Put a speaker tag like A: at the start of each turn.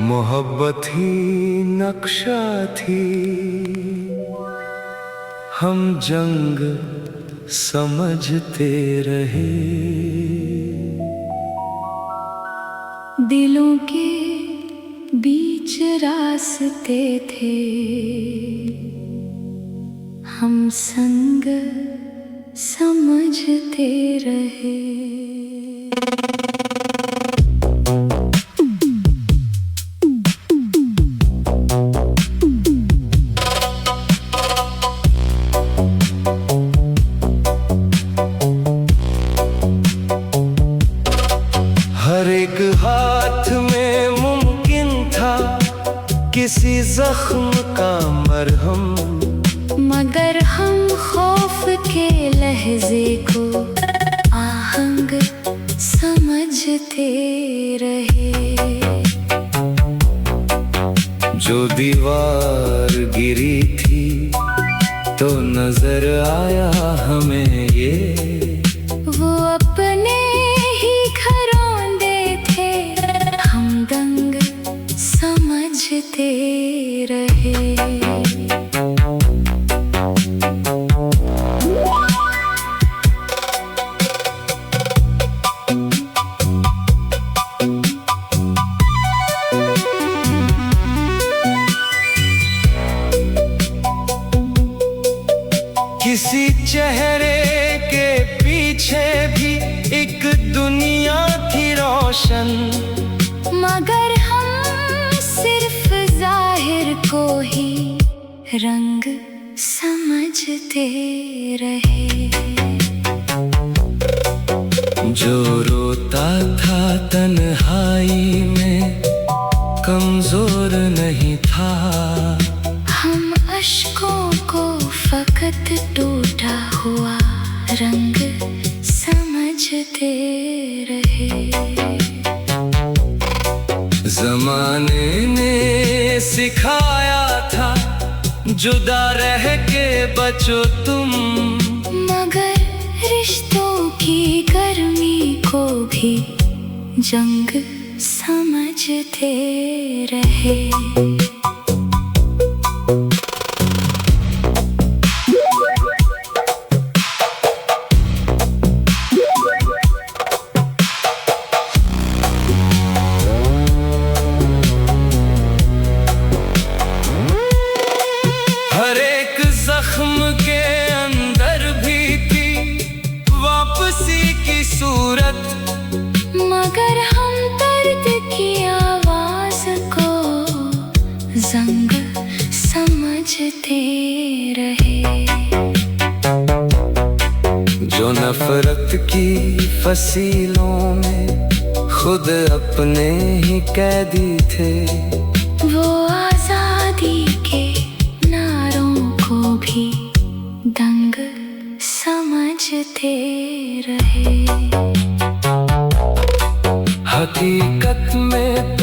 A: मोहब्बत ही नक्शा थी, हम जंग समझते रहे।
B: दिलों के बीच रास्ते थे, हम संग समझते रहे।
A: हर एक हाथ में मुमकिन था किसी जख्म का मरहम,
B: मगर हम खौफ के लहजे को आहंग समझते रहे।
A: जो दीवार गिरी थी तो नजर आया हमें ये,
B: वो अपने ही घरौंदे थे, हम दंग समझते रहे।
A: किसी चेहरे के पीछे भी एक दुनिया थी रोशन,
B: मगर हम सिर्फ जाहिर को ही रंग समझते रहे।
A: जो रोता था तन्हाई में कमजोर नहीं था,
B: हम अश्कों को फकत टूटा हुआ रंग समझते रहे।
A: जमाने ने सिखाया था जुदा रह के बचो तुम,
B: मगर रिश्तों की गर्मी को भी जंग समझते रहे।
A: हर एक जख्म के अंदर भी थी वापसी की सूरत,
B: मगर हम दर्द की आवाज को जंग समझते रहे।
A: जो नफरत की फसीलों में खुद अपने ही कैदी थे,
B: वो आजादी के नारों को भी दंग समझते रहे।
A: हकीकत में